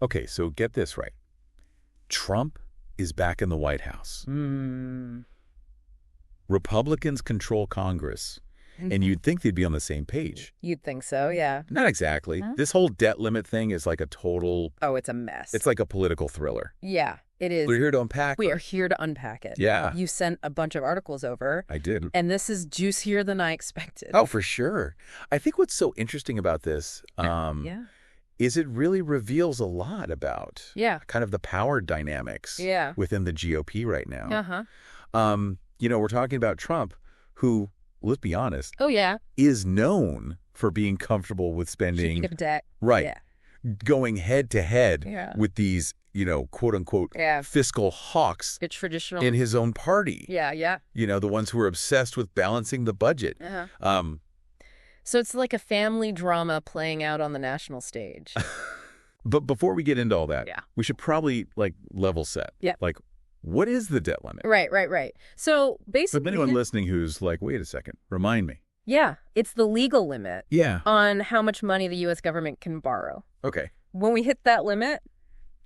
Okay, so get this right. Trump is back in the White House. Republicans control Congress, and you'd think they'd be on the same page. You'd think so, yeah. Not exactly. Huh? This whole debt limit thing is like a total... Oh, it's a mess. It's like a political thriller. Yeah, it is. We're here to unpack We it. are here to unpack it. Yeah. You sent a bunch of articles over. I did. And this is juicier than I expected. Oh, for sure. I think what's so interesting about this yeah. is it really reveals a lot about Yeah. kind of the power dynamics Yeah. within the GOP right now. Uh-huh. We're talking about Trump, who, let's be honest, Oh, yeah. is known for being comfortable with spending, Keep debt. right, Yeah. going head to head Yeah. with these, quote unquote, Yeah. fiscal hawks Good traditional. in his own party. Yeah, yeah. The ones who are obsessed with balancing the budget. Uh-huh. So it's like a family drama playing out on the national stage. But before we get into all that, Yeah. we should probably level set. Yeah. What is the debt limit? Right. So basically... For anyone listening who's like, wait a second, remind me. Yeah, it's the legal limit Yeah. on how much money the U.S. government can borrow. Okay. When we hit that limit,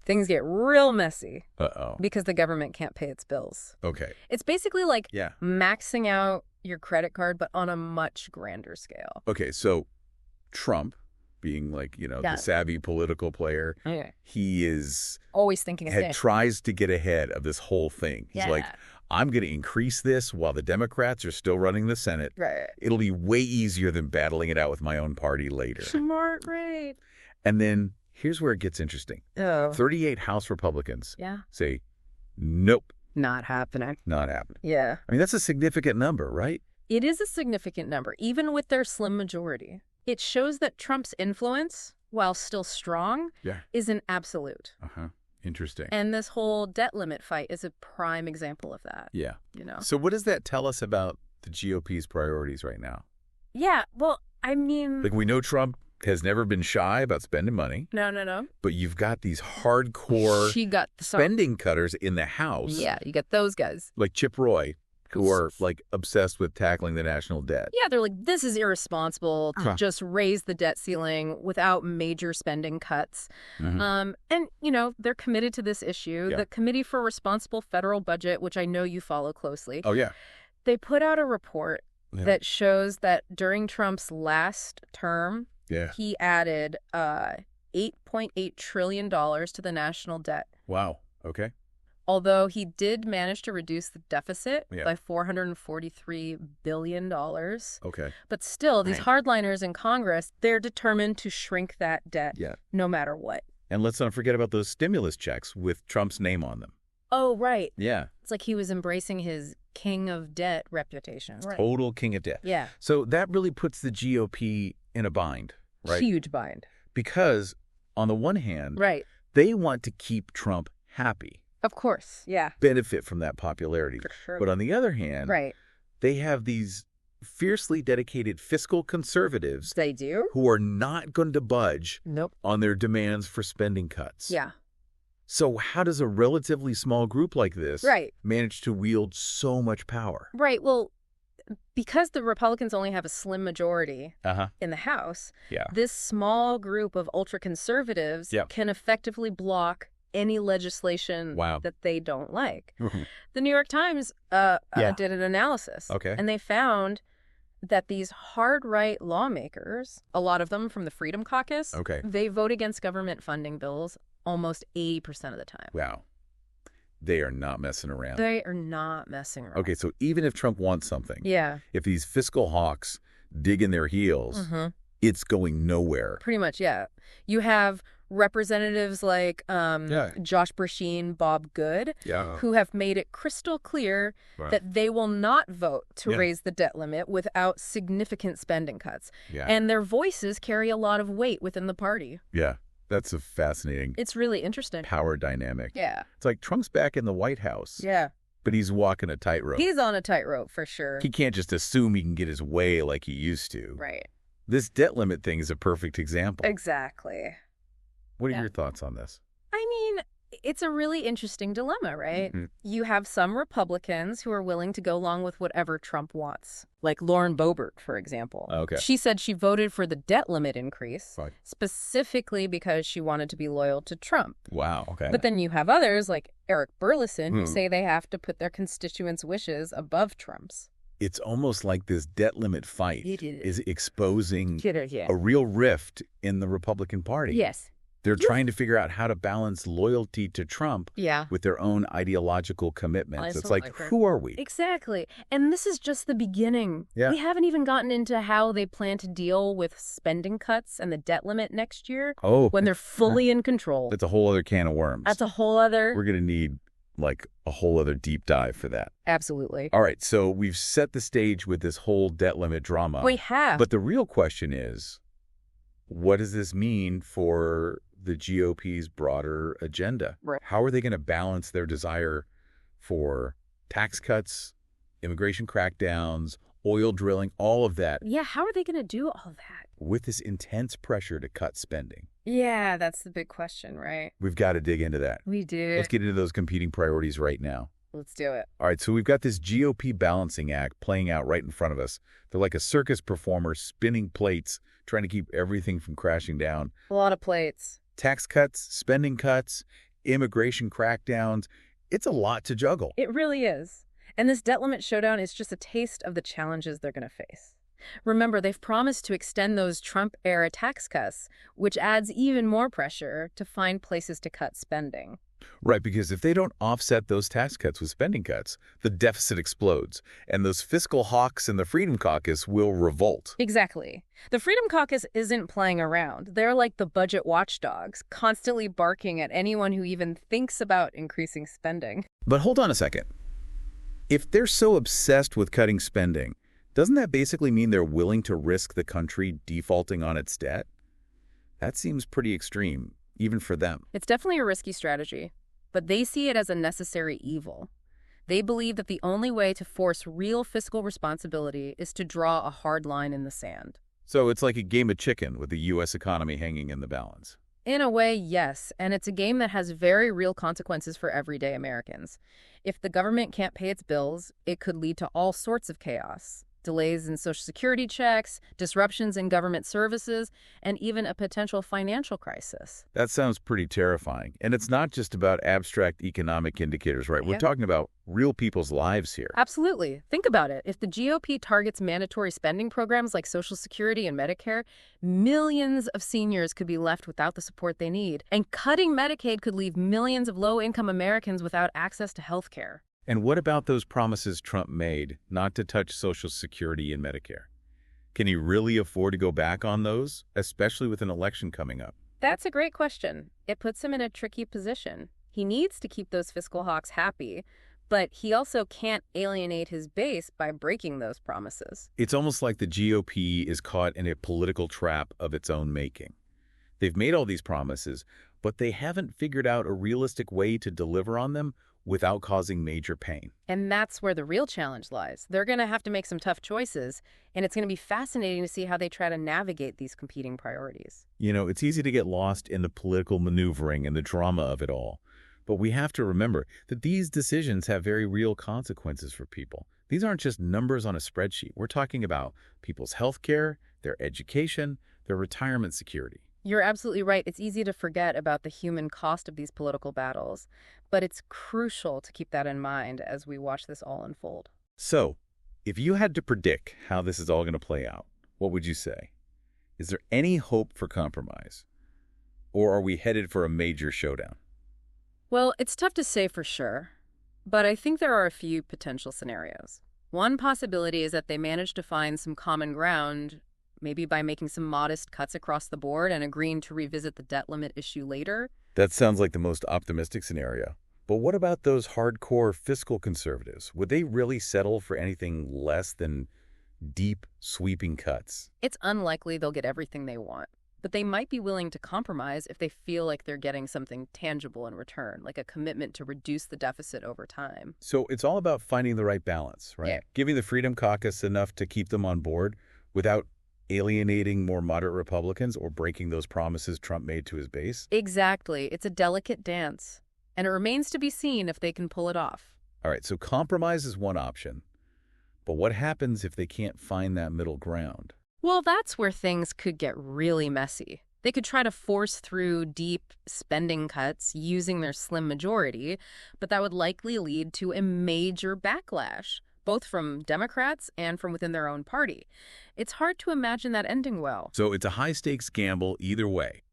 things get real messy Uh-oh. because the government can't pay its bills. Okay. It's basically like Yeah. maxing out your credit card, but on a much grander scale. Okay, so Trump, being Yeah. the savvy political player, Okay. he is Always thinking ahead. tries to get ahead of this whole thing. He's like, I'm going to increase this while the Democrats are still running the Senate. Right. It'll be way easier than battling it out with my own party later. Smart, right. And then here's where it gets interesting. Oh. 38 House Republicans Yeah. say, nope, Not happening. not happening. Yeah. I mean, that's a significant number, right? It is a significant number, even with their slim majority. It shows that Trump's influence, while still strong, Yeah. isn't absolute. Uh-huh. Interesting. And this whole debt limit fight is a prime example of that. Yeah. So what does that tell us about the GOP's priorities right now? Yeah, well, I mean... We know Trump has never been shy about spending money. No. But you've got these hardcore She got the spending cutters in the House. Yeah, you get those guys. Like Chip Roy, who are obsessed with tackling the national debt. Yeah, they're like, this is irresponsible to Huh. just raise the debt ceiling without major spending cuts. Mhm. And, they're committed to this issue. Yeah. The Committee for Responsible Federal Budget, which I know you follow closely, Oh, yeah. they put out a report Yeah. that shows that during Trump's last term, Yeah. he added $8.8 trillion to the national debt. Wow. Okay. Although he did manage to reduce the deficit Yeah. by $443 billion. Okay. But still, these Right. hardliners in Congress, they're determined to shrink that debt Yeah. no matter what. And let's not forget about those stimulus checks with Trump's name on them. Oh, right. Yeah. It's like he was embracing his king of debt reputation. Right. Total king of debt. Yeah. So that really puts the GOP in a bind, right? Huge bind. Because on the one hand, Right. they want to keep Trump happy, Of course. Yeah. benefit from that popularity. For sure. But on the other hand, Right. they have these fiercely dedicated fiscal conservatives They do? who are not going to budge Nope. on their demands for spending cuts. Yeah. So how does a relatively small group like this Right. manage to wield so much power? Right. Well, because the Republicans only have a slim majority Uh-huh. in the House, Yeah. this small group of ultra-conservatives Yep. can effectively block any legislation Wow. that they don't like. The New York Times did an analysis. Okay. And they found that these hard-right lawmakers, a lot of them from the Freedom Caucus, Okay. they vote against government funding bills almost 80% of the time. Wow. They are not messing around. They are not messing around. Okay, so even if Trump wants something, Yeah. if these fiscal hawks dig in their heels, it's going nowhere. Pretty much, yeah. You have representatives like Josh Brashear, Bob Good, Yeah. who have made it crystal clear Right. that they will not vote to Yeah. raise the debt limit without significant spending cuts. Yeah. And their voices carry a lot of weight within the party. Yeah. That's a fascinating It's really interesting. power dynamic. Yeah. It's like Trump's back in the White House, Yeah. but he's walking a tightrope. He's on a tightrope for sure. He can't just assume he can get his way like he used to. Right. This debt limit thing is a perfect example. Exactly. What are Yeah. your thoughts on this? I mean, It's a really interesting dilemma, right? Mm-hmm. You have some Republicans who are willing to go along with whatever Trump wants, like Lauren Boebert, for example. Okay. She said she voted for the debt limit increase Right. specifically because she wanted to be loyal to Trump. Wow, okay. But then you have others, like Eric Burlison, who say they have to put their constituents' wishes above Trump's. It's almost like this debt limit fight is exposing Yeah. a real rift in the Republican Party. Yes. They're trying to figure out how to balance loyalty to Trump Yeah. with their own ideological commitments. It's like, Absolutely. who are we? Exactly. And this is just the beginning. Yeah. We haven't even gotten into how they plan to deal with spending cuts and the debt limit next year when they're fully in control. That's a whole other can of worms. That's a whole other... We're going to need like a whole other deep dive for that. Absolutely. All right, so we've set the stage with this whole debt limit drama. We have. But the real question is, what does this mean for the GOP's broader agenda? Right. How are they going to balance their desire for tax cuts, immigration crackdowns, oil drilling, all of that, Yeah, how are they going to do all that? with this intense pressure to cut spending? Yeah, that's the big question, right? We've got to dig into that. We do. Let's get into those competing priorities right now. Let's do it. All right, so we've got this GOP balancing act playing out right in front of us. They're like a circus performer spinning plates, trying to keep everything from crashing down. A lot of plates. Tax cuts, spending cuts, immigration crackdowns. It's a lot to juggle. It really is. And this debt limit showdown is just a taste of the challenges they're going to face. Remember, they've promised to extend those Trump-era tax cuts, which adds even more pressure to find places to cut spending. Right, because if they don't offset those tax cuts with spending cuts, the deficit explodes, and those fiscal hawks in the Freedom Caucus will revolt. Exactly. The Freedom Caucus isn't playing around. They're like the budget watchdogs, constantly barking at anyone who even thinks about increasing spending. But hold on a second. If they're so obsessed with cutting spending, doesn't that basically mean they're willing to risk the country defaulting on its debt? That seems pretty extreme, even for them. It's definitely a risky strategy, but they see it as a necessary evil. They believe that the only way to force real fiscal responsibility is to draw a hard line in the sand. So it's like a game of chicken with the U.S. economy hanging in the balance. In a way, yes, and it's a game that has very real consequences for everyday Americans. If the government can't pay its bills, it could lead to all sorts of chaos. Delays in Social Security checks, disruptions in government services, and even a potential financial crisis. That sounds pretty terrifying. And it's not just about abstract economic indicators, right? We're talking about real people's lives here. Absolutely. Think about it. If the GOP targets mandatory spending programs like Social Security and Medicare, millions of seniors could be left without the support they need. And cutting Medicaid could leave millions of low-income Americans without access to health care. And what about those promises Trump made not to touch Social Security and Medicare? Can he really afford to go back on those, especially with an election coming up? That's a great question. It puts him in a tricky position. He needs to keep those fiscal hawks happy, but he also can't alienate his base by breaking those promises. It's almost like the GOP is caught in a political trap of its own making. They've made all these promises, but they haven't figured out a realistic way to deliver on them without causing major pain. And that's where the real challenge lies. They're going to have to make some tough choices, and it's going to be fascinating to see how they try to navigate these competing priorities. You know, it's easy to get lost in the political maneuvering and the drama of it all. But we have to remember that these decisions have very real consequences for people. These aren't just numbers on a spreadsheet. We're talking about people's health care, their education, their retirement security. You're absolutely right. It's easy to forget about the human cost of these political battles, but it's crucial to keep that in mind as we watch this all unfold. So, if you had to predict how this is all going to play out, what would you say? Is there any hope for compromise? Or are we headed for a major showdown? Well, it's tough to say for sure, but I think there are a few potential scenarios. One possibility is that they manage to find some common ground, maybe by making some modest cuts across the board and agreeing to revisit the debt limit issue later. That sounds like the most optimistic scenario. But what about those hardcore fiscal conservatives? Would they really settle for anything less than deep, sweeping cuts? It's unlikely they'll get everything they want, but they might be willing to compromise if they feel like they're getting something tangible in return, like a commitment to reduce the deficit over time. So it's all about finding the right balance, right? Yeah. Giving the Freedom Caucus enough to keep them on board without alienating more moderate Republicans or breaking those promises Trump made to his base? Exactly. It's a delicate dance. and it remains to be seen if they can pull it off. All right, so compromise is one option. But what happens if they can't find that middle ground? Well, that's where things could get really messy. They could try to force through deep spending cuts using their slim majority, but that would likely lead to a major backlash, both from Democrats and from within their own party. It's hard to imagine that ending well. So it's a high-stakes gamble either way.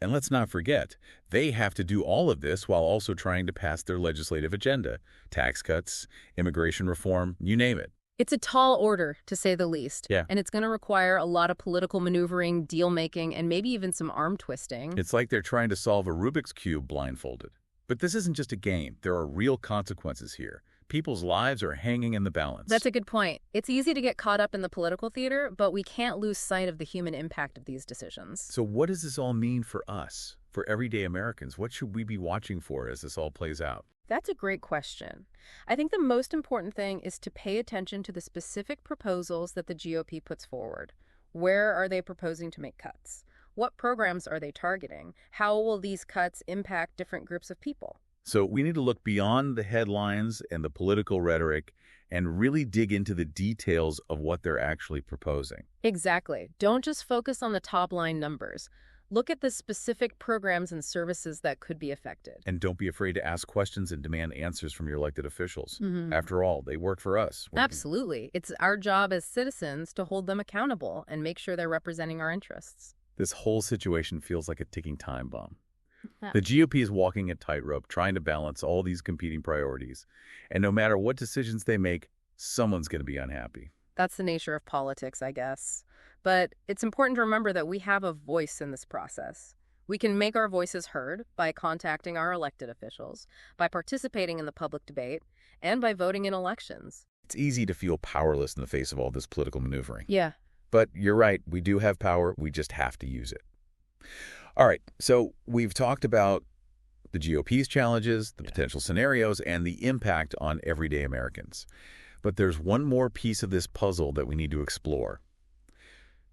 And let's not forget, they have to do all of this while also trying to pass their legislative agenda. Tax cuts, immigration reform, you name it. It's a tall order, to say the least. Yeah. And it's going to require a lot of political maneuvering, deal-making, and maybe even some arm twisting. It's like they're trying to solve a Rubik's Cube blindfolded. But this isn't just a game. There are real consequences here. People's lives are hanging in the balance. That's a good point. It's easy to get caught up in the political theater, but we can't lose sight of the human impact of these decisions. So what does this all mean for us, for everyday Americans? What should we be watching for as this all plays out? That's a great question. I think the most important thing is to pay attention to the specific proposals that the GOP puts forward. Where are they proposing to make cuts? What programs are they targeting? How will these cuts impact different groups of people? So we need to look beyond the headlines and the political rhetoric and really dig into the details of what they're actually proposing. Exactly. Don't just focus on the top-line numbers. Look at the specific programs and services that could be affected. And don't be afraid to ask questions and demand answers from your elected officials. Mm-hmm. After all, they work for us. Absolutely. It's our job as citizens to hold them accountable and make sure they're representing our interests. This whole situation feels like a ticking time bomb. The GOP is walking a tightrope, trying to balance all these competing priorities. And no matter what decisions they make, someone's going to be unhappy. That's the nature of politics, I guess. But it's important to remember that we have a voice in this process. We can make our voices heard by contacting our elected officials, by participating in the public debate, and by voting in elections. It's easy to feel powerless in the face of all this political maneuvering. Yeah. But you're right, we do have power, we just have to use it. All right, so we've talked about the GOP's challenges, the potential scenarios, and the impact on everyday Americans. But there's one more piece of this puzzle that we need to explore.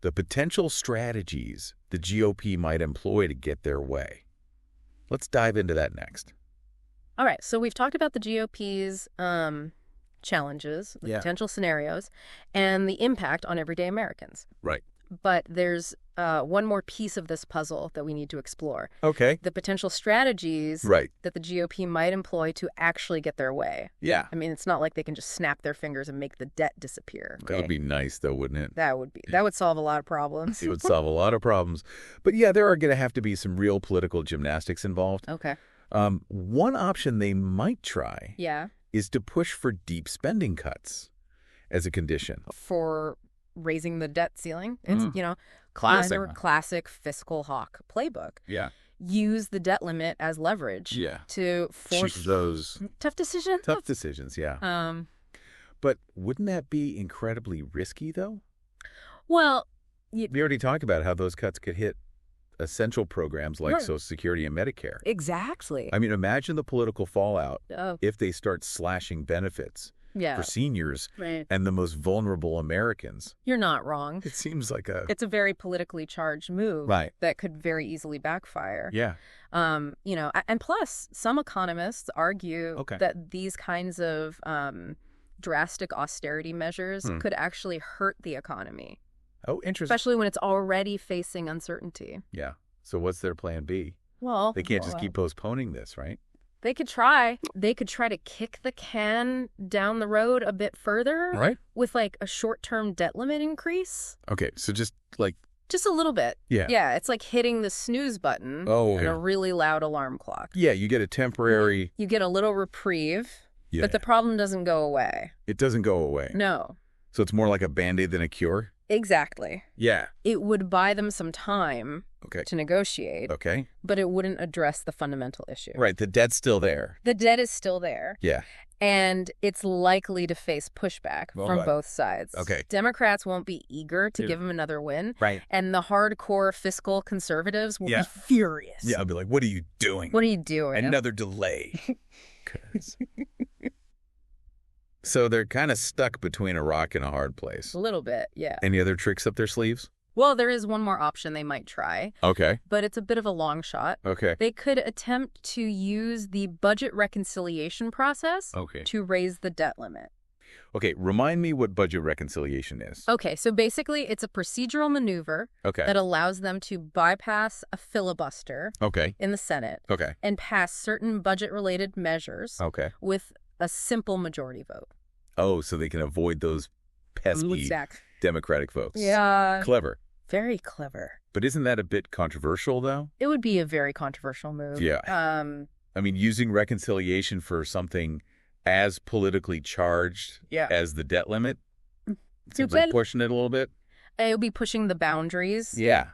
The potential strategies the GOP might employ to get their way. Let's dive into that next. All right, so we've talked about the GOP's challenges, the potential scenarios, and the impact on everyday Americans. Right. But there's one more piece of this puzzle that we need to explore. Okay. The potential strategies that the GOP might employ to actually get their way. Yeah. I mean, it's not like they can just snap their fingers and make the debt disappear. That would be nice, though, wouldn't it? That would solve a lot of problems. It would solve a lot of problems. But yeah, there are going to have to be some real political gymnastics involved. Okay. One option they might try is to push for deep spending cuts as a condition. For raising the debt ceiling. It's, classic fiscal hawk playbook. Yeah. Use the debt limit as leverage to force those tough decisions. Tough decisions, yeah. But wouldn't that be incredibly risky, though? Well, we already talked about how those cuts could hit essential programs like Social Security and Medicare. Exactly. I mean, imagine the political fallout if they start slashing benefits for seniors and the most vulnerable Americans. You're not wrong. It seems like it's a very politically charged move that could very easily backfire. Yeah. And plus, some economists argue that these kinds of drastic austerity measures could actually hurt the economy. Oh, interesting. Especially when it's already facing uncertainty. Yeah. So what's their plan B? Well, they can't just keep postponing this, right? They could try. They could try to kick the can down the road a bit further with like a short-term debt limit increase. Okay, so just a little bit. Yeah. Yeah, it's like hitting the snooze button and a really loud alarm clock. Yeah, you get a temporary... You get a little reprieve, but the problem doesn't go away. It doesn't go away. No. So it's more like a Band-Aid than a cure? Exactly. Yeah. It would buy them some time to negotiate. Okay. But it wouldn't address the fundamental issue. Right. The debt's still there. The debt is still there. Yeah. And it's likely to face pushback from both sides. Okay. Democrats won't be eager to give him another win. Right. And the hardcore fiscal conservatives will be furious. Yeah, I'll be like, what are you doing? What are you doing? Another delay. So they're kind of stuck between a rock and a hard place. A little bit, yeah. Any other tricks up their sleeves? Well, there is one more option they might try, Okay. but it's a bit of a long shot. Okay. They could attempt to use the budget reconciliation process Okay. to raise the debt limit. Okay, remind me what budget reconciliation is. Okay, so basically it's a procedural maneuver Okay. that allows them to bypass a filibuster Okay. in the Senate Okay. and pass certain budget-related measures Okay. with a simple majority vote. Oh, so they can avoid those pesky Exactly. Democratic votes. Yeah. Clever. Very clever. But isn't that a bit controversial, though? It would be a very controversial move. Yeah. I mean, using reconciliation for something as politically charged as the debt limit seems like pushing it a little bit. It would be pushing the boundaries. Yeah.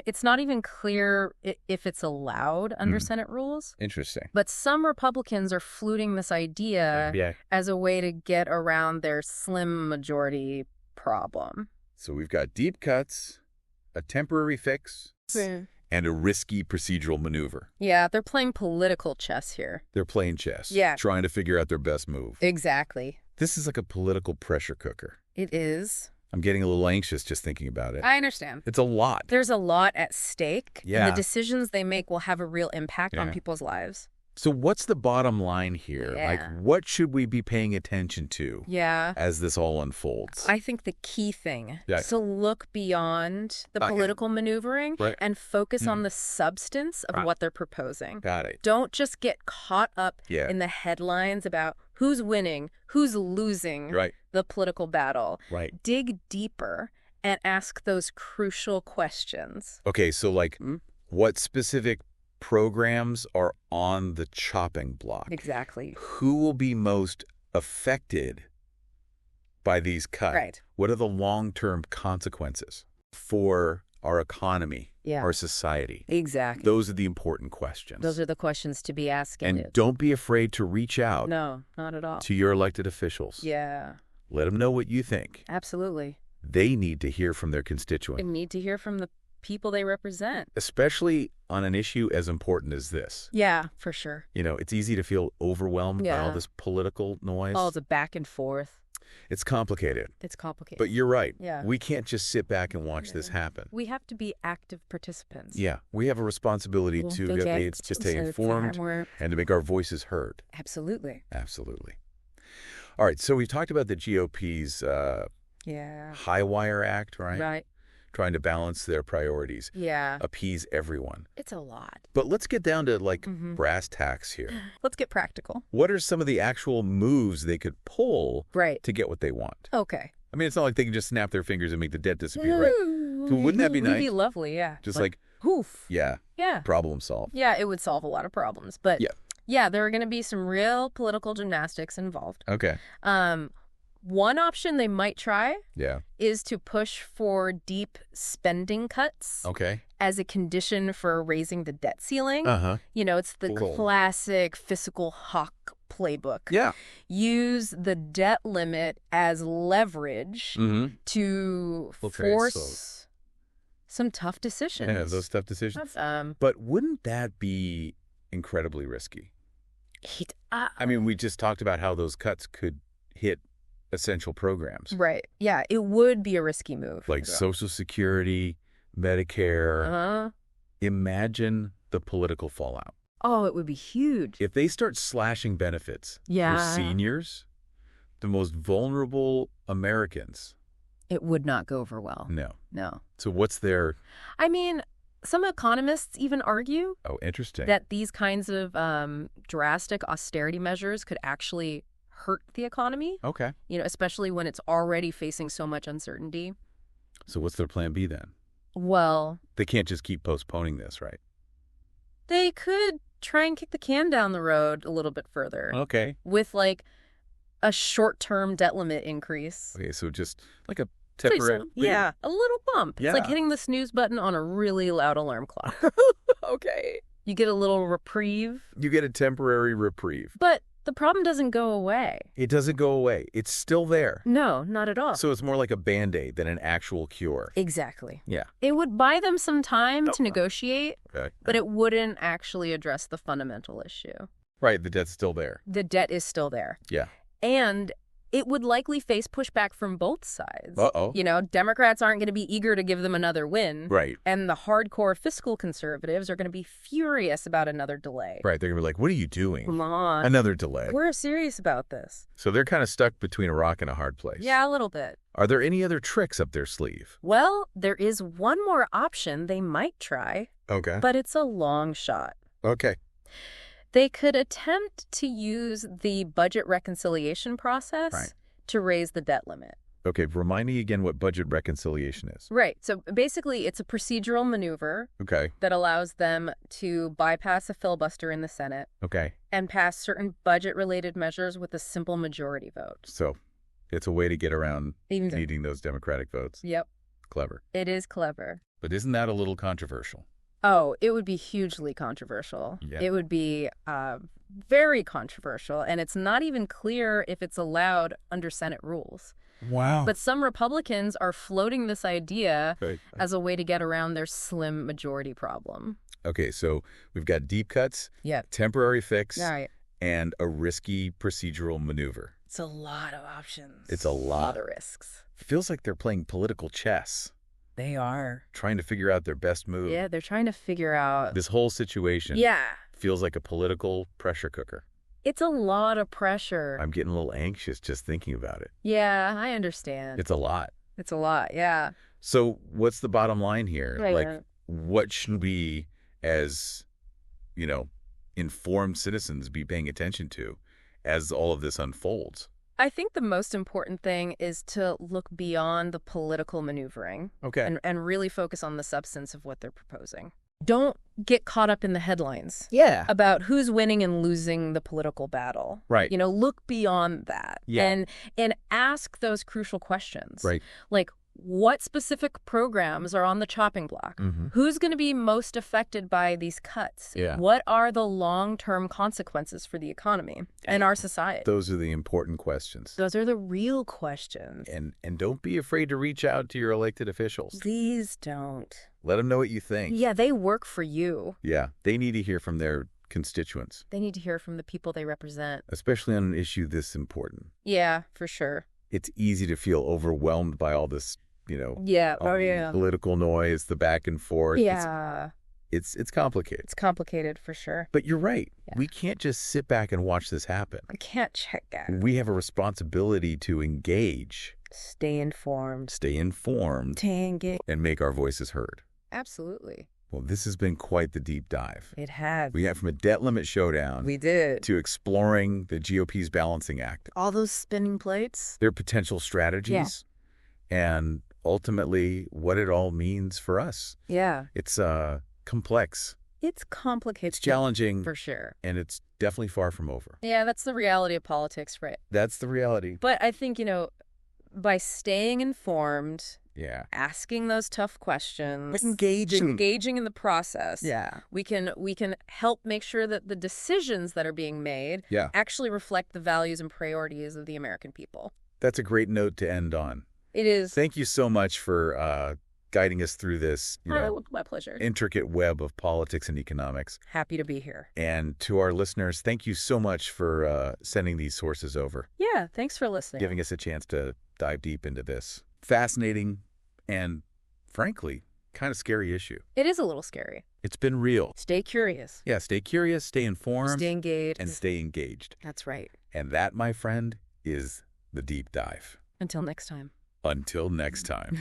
It's not even clear if it's allowed under Senate rules. Interesting. But some Republicans are fluting this idea as a way to get around their slim majority problem. So we've got deep cuts, a temporary fix, and a risky procedural maneuver. Yeah, they're playing political chess here. They're playing chess. Yeah. Trying to figure out their best move. Exactly. This is like a political pressure cooker. It is. I'm getting a little anxious just thinking about it. I understand. It's a lot. There's a lot at stake. Yeah. And the decisions they make will have a real impact on Yeah. people's lives. So what's the bottom line here? Yeah. Like, what should we be paying attention to Yeah. as this all unfolds? I think the key thing Yeah. is to look beyond the political maneuvering Right. and focus on the substance of Right. what they're proposing. Got it. Don't just get caught up Yeah. in the headlines about who's winning, who's losing Right. the political battle. Right. Dig deeper and ask those crucial questions. Okay, so like, what specific programs are on the chopping block? Exactly. Who will be most affected by these cuts? Right. What are the long-term consequences for our economy, Yeah. our society? Exactly. Those are the important questions. Those are the questions to be asking. And don't be afraid to reach out No, not at all. to your elected officials. Yeah, Let them know what you think. absolutely. They need to hear from their They constituents, need to hear from the people they represent. especially on an issue as important as this. Yeah, for sure. You know, it's easy to feel overwhelmed by all Yeah. this political noise. All the back and forth. It's complicated. It's complicated. But you're right. Yeah. We can't just sit back and watch this Yeah. happen. We have to be active participants. Yeah. We have a responsibility to stay informed and to make our voices heard. Absolutely. Absolutely. All right. So we've talked about the GOP's Yeah. High Wire Act, right? Right. Trying to balance their priorities, Yeah. appease everyone. It's a lot. But let's get down to like Mhm. brass tacks here. Let's get practical. What are some of the actual moves they could pull Right. to get what they want? Okay. I mean, it's not like they can just snap their fingers and make the debt disappear, right? So wouldn't that be It would nice? be lovely, yeah. Just like, Oof. yeah, Yeah. problem solved. Yeah, it would solve a lot of problems. But Yeah. yeah, there are going to be some real political gymnastics involved. Okay. One option they might try Yeah. is to push for deep spending cuts Okay. as a condition for raising the debt ceiling. Uh-huh. You know, it's the Cool. classic fiscal hawk playbook. Yeah. Use the debt limit as leverage Mm-hmm. to Okay, force some tough decisions. Yeah, those tough decisions. Um, But wouldn't that be incredibly risky? I mean, we just talked about how those cuts could hit essential programs. right. Yeah, it would be a risky move. Like Social Security, Medicare. Uh-huh. Imagine the political fallout. Oh, it would be huge. If they start slashing benefits Yeah. for seniors, the most vulnerable Americans, It would not go over well. no. No. So what's their... I mean, some economists even argue Oh, interesting. that these kinds of drastic austerity measures could actually hurt the economy, Okay. you know, especially when it's already facing so much uncertainty. So what's their plan B then? Well, They can't just keep postponing this, right? they could try and kick the can down the road a little bit further Okay. with like a short-term debt limit increase. Okay, so just like a Pretty temporary... simple. Yeah, a little bump. It's like Yeah. hitting the snooze button on a really loud alarm clock. Okay. You get a little reprieve, You get a temporary reprieve. but the problem doesn't go away. It doesn't go away. It's still there. No, not at all. So it's more like a Band-Aid than an actual cure. Exactly. Yeah. It would buy them some time to negotiate, Okay. but it wouldn't actually address the fundamental issue. Right, the debt's still there. The debt is still there. Yeah. And it would likely face pushback from both sides. Uh-oh. You know, Democrats aren't going to be eager to give them another win. Right. And the hardcore fiscal conservatives are going to be furious about another delay. Right. They're going to be like, what are you doing? Come on. Another delay. We're serious about this. So they're kind of stuck between a rock and a hard place. Yeah, a little bit. Are there any other tricks up their sleeve? Well, there is one more option they might try, Okay. but it's a long shot. Okay. They could attempt to use the budget reconciliation process to raise the debt limit. Okay, remind me again what budget reconciliation is. Right. So basically, it's a procedural maneuver Okay. that allows them to bypass a filibuster in the Senate Okay. and pass certain budget-related measures with a simple majority vote. So it's a way to get around Even needing those Democratic votes. Yep. Clever. It is clever. But isn't that a little controversial? Oh, it would be hugely controversial. Yeah. It would be very controversial, and it's not even clear if it's allowed under Senate rules. Wow. But some Republicans are floating this idea Right. as a way to get around their slim majority problem. Okay, so we've got deep cuts, Yeah. temporary fix, All right. and a risky procedural maneuver. It's a lot of options. It's a lot. of risks. Feels like they're playing political chess, They are. trying to figure out their best move. Yeah, they're trying to figure out. This whole situation Yeah. feels like a political pressure cooker. It's a lot of pressure. I'm getting a little anxious just thinking about it. Yeah, I understand. It's a lot. It's a lot, yeah. So what's the bottom line here? Right, Like, yeah. what should we, as, informed citizens, be paying attention to as all of this unfolds? I think the most important thing is to look beyond the political maneuvering Okay. and really focus on the substance of what they're proposing. Don't get caught up in the headlines Yeah. about who's winning and losing the political battle. Right. Look beyond that. Yeah. And ask those crucial questions. Right. Like, what specific programs are on the chopping block? Mm-hmm. Who's going to be most affected by these cuts? Yeah. What are the long-term consequences for the economy and our society? Those are the important questions. Those are the real questions. And don't be afraid to reach out to your elected officials. Please don't. Let them know what you think. Yeah, they work for you. Yeah. They need to hear from their constituents, They need to hear from the people they represent. especially on an issue this important. Yeah, for sure. It's easy to feel overwhelmed by all this, Yeah. all the political noise, the back and forth. Yeah. It's complicated. It's complicated for sure. But you're right. Yeah. We can't just sit back and watch this happen. I can't check out. We have a responsibility to engage, Stay informed. stay informed, Engage. and make our voices heard. Absolutely. Well, this has been quite the deep dive. It has. We got from a debt limit showdown We did. to exploring the GOP's balancing act, All those spinning plates. their potential strategies, and ultimately what it all means for us. Yeah. It's complex, It's complicated. it's challenging, For sure. and it's definitely far from over. Yeah, that's the reality of politics, right? That's the reality. But I think, by staying informed, Yeah. asking those tough questions, Engaging. in the process, Yeah. we can help make sure that the decisions that are being made Yeah. actually reflect the values and priorities of the American people. That's a great note to end on. It is. Thank you so much for guiding us through this My pleasure. intricate web of politics and economics. Happy to be here. And to our listeners, thank you so much for sending these sources over, Yeah, thanks for listening. giving us a chance to dive deep into this fascinating and, frankly, kind of scary issue. It is a little scary. It's been real. Stay curious. Yeah, stay curious, stay informed, Stay engaged. and stay engaged. That's right. And that, my friend, is the deep dive. Until next time. Until next time.